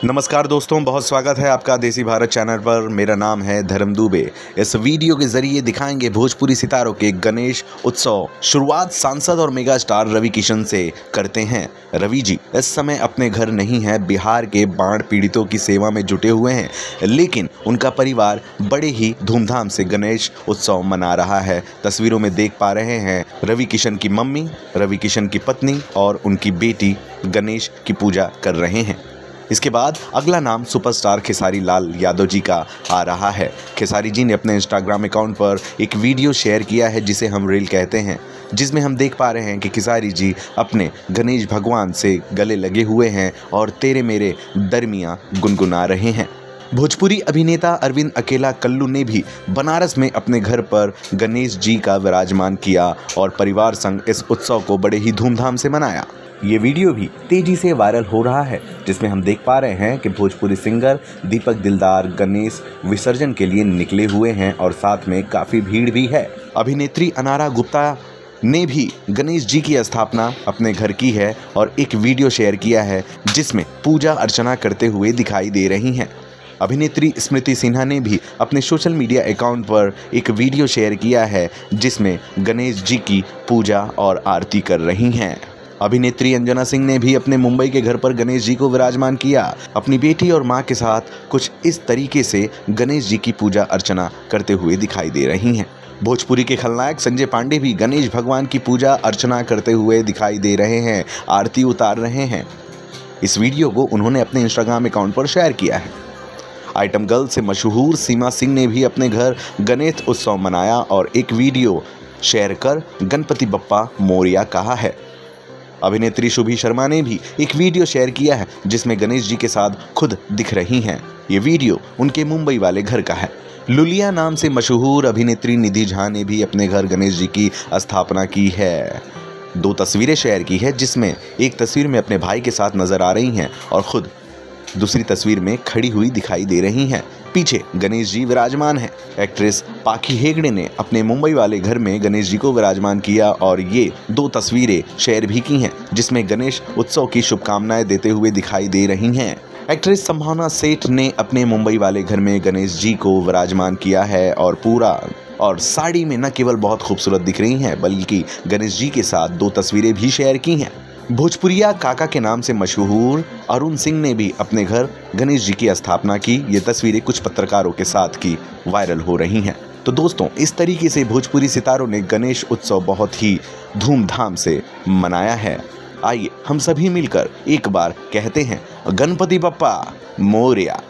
नमस्कार दोस्तों, बहुत स्वागत है आपका देसी भारत चैनल पर। मेरा नाम है धर्म दुबे। इस वीडियो के जरिए दिखाएंगे भोजपुरी सितारों के गणेश उत्सव। शुरुआत सांसद और मेगा स्टार रवि किशन से करते हैं। रवि जी इस समय अपने घर नहीं हैं, बिहार के बाढ़ पीड़ितों की सेवा में जुटे हुए हैं, लेकिन उनका परिवार बड़े ही धूमधाम से गणेश उत्सव मना रहा है। तस्वीरों में देख पा रहे हैं रवि किशन की मम्मी, रवि किशन की पत्नी और उनकी बेटी गणेश की पूजा कर रहे हैं। इसके बाद अगला नाम सुपरस्टार खेसारी लाल यादव जी का आ रहा है। खेसारी जी ने अपने इंस्टाग्राम अकाउंट पर एक वीडियो शेयर किया है जिसे हम रील कहते हैं, जिसमें हम देख पा रहे हैं कि खेसारी जी अपने गणेश भगवान से गले लगे हुए हैं और तेरे मेरे दरमियाँ गुनगुना रहे हैं। भोजपुरी अभिनेता अरविंद अकेला कल्लू ने भी बनारस में अपने घर पर गणेश जी का विराजमान किया और परिवार संग इस उत्सव को बड़े ही धूमधाम से मनाया। ये वीडियो भी तेजी से वायरल हो रहा है, जिसमें हम देख पा रहे हैं कि भोजपुरी सिंगर दीपक दिलदार गणेश विसर्जन के लिए निकले हुए हैं और साथ में काफ़ी भीड़ भी है। अभिनेत्री अनारा गुप्ता ने भी गणेश जी की स्थापना अपने घर की है और एक वीडियो शेयर किया है जिसमें पूजा अर्चना करते हुए दिखाई दे रही हैं। अभिनेत्री स्मृति सिन्हा ने भी अपने सोशल मीडिया अकाउंट पर एक वीडियो शेयर किया है जिसमें गणेश जी की पूजा और आरती कर रही हैं। अभिनेत्री अंजना सिंह ने भी अपने मुंबई के घर पर गणेश जी को विराजमान किया। अपनी बेटी और मां के साथ कुछ इस तरीके से गणेश जी की पूजा अर्चना करते हुए दिखाई दे रही हैं। भोजपुरी के खलनायक संजय पांडे भी गणेश भगवान की पूजा अर्चना करते हुए दिखाई दे रहे हैं, आरती उतार रहे हैं। इस वीडियो को उन्होंने अपने इंस्टाग्राम अकाउंट पर शेयर किया है। आइटम गर्ल से मशहूर सीमा सिंह ने भी अपने घर गणेश उत्सव मनाया और एक वीडियो शेयर कर गणपति बप्पा मोरिया कहा है। अभिनेत्री शुभी शर्मा ने भी एक वीडियो शेयर किया है जिसमें गणेश जी के साथ खुद दिख रही हैं। ये वीडियो उनके मुंबई वाले घर का है। लुलिया नाम से मशहूर अभिनेत्री निधि झा ने भी अपने घर गणेश जी की स्थापना की है। 2 तस्वीरें शेयर की है, जिसमें एक तस्वीर में अपने भाई के साथ नजर आ रही हैं और खुद दूसरी तस्वीर में खड़ी हुई दिखाई दे रही हैं। पीछे गणेश जी विराजमान हैं। एक्ट्रेस पाखी हेगड़े ने अपने मुंबई वाले घर में गणेश जी को विराजमान किया और ये 2 तस्वीरें शेयर भी की हैं जिसमें गणेश उत्सव की शुभकामनाएं देते हुए दिखाई दे रही हैं। एक्ट्रेस संभावना सेठ ने अपने मुंबई वाले घर में गणेश जी को विराजमान किया है और साड़ी में न केवल बहुत खूबसूरत दिख रही हैं बल्कि गणेश जी के साथ 2 तस्वीरें भी शेयर की हैं। भोजपुरिया काका के नाम से मशहूर अरुण सिंह ने भी अपने घर गणेश जी की स्थापना की। ये तस्वीरें कुछ पत्रकारों के साथ की वायरल हो रही हैं। तो दोस्तों, इस तरीके से भोजपुरी सितारों ने गणेश उत्सव बहुत ही धूमधाम से मनाया है। आइए हम सभी मिलकर एक बार कहते हैं गणपति बप्पा मोरया।